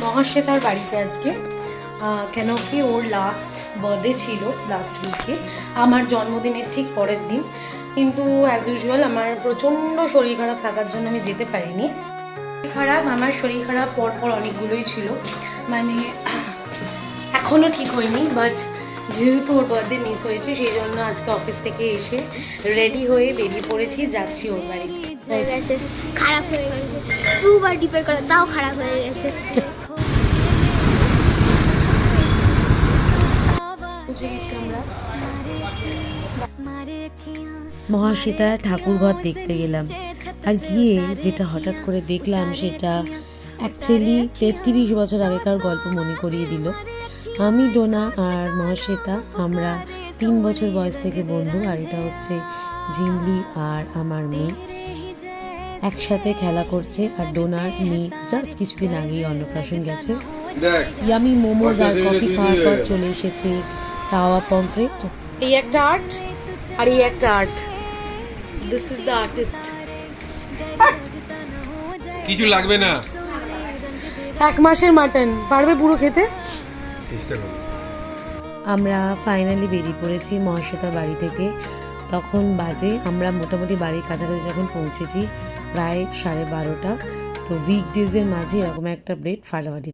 মহাশ্বেতার বাড়িতে আজকে কেন কি ওর লাস্ট বার্থডে ছিল লাস্ট উইকে, আমার জন্মদিনের ঠিক পরের দিন। কিন্তু অ্যাজ ইউজুয়াল আমার প্রচণ্ড শরীর খারাপ থাকার জন্য আমি যেতে পারিনি। আমার শরীর খারাপ পরপর অনেকগুলোই ছিল, মানে এখনও ঠিক হয়নি, বাট যেহেতু ওর বার্থডে মিস হয়েছে সেই জন্য আজকে অফিস থেকে এসে রেডি হয়ে বেরিয়ে পড়েছি, যাচ্ছি ওর বাড়ি। খারাপ হয়ে গেছে, দুবার ডিপেন্ড করে তাও খারাপ হয়ে গেছে। মহাশ্বেতা ঠাকুরঘর দেখতে গেলাম, আর গিয়ে যেটা হঠাৎ করে দেখলাম সেটা অ্যাকচুয়ালি 33 বছর আগেকার গল্প মনে করিয়ে দিল। আমি, ডোনা আর মহাশ্বেতা আমরা 3 বছর বয়স থেকে বন্ধু, আর এটা হচ্ছে জিমলি আর আমার মেয়ে একসাথে খেলা করছে। আর ডোনার মেয়ে জাস্ট কিছুদিন আগেই অন্নপ্রাশন গেছে। ইয়ামি মোমোজ আর কফি খাওয়ার পর চলে এসেছে তাওয়া পমফ্রেট। এই একটা আর্ট আর এই একটা art, this is the artist. কিছু লাগবে না, 1 মাসের মাটন পারবে পুরো খেতে। আমরা ফাইনালি বেরিয়ে পড়েছি মহাশ্বেতার বাড়ি থেকে। তখন বাজে, আমরা মোটামুটি বাড়ির কাছাকাছি যখন পৌঁছেছি প্রায় 12:30। তো উইকডেজের মাঝে এরকম একটা ব্রেড ফাটাফাটি।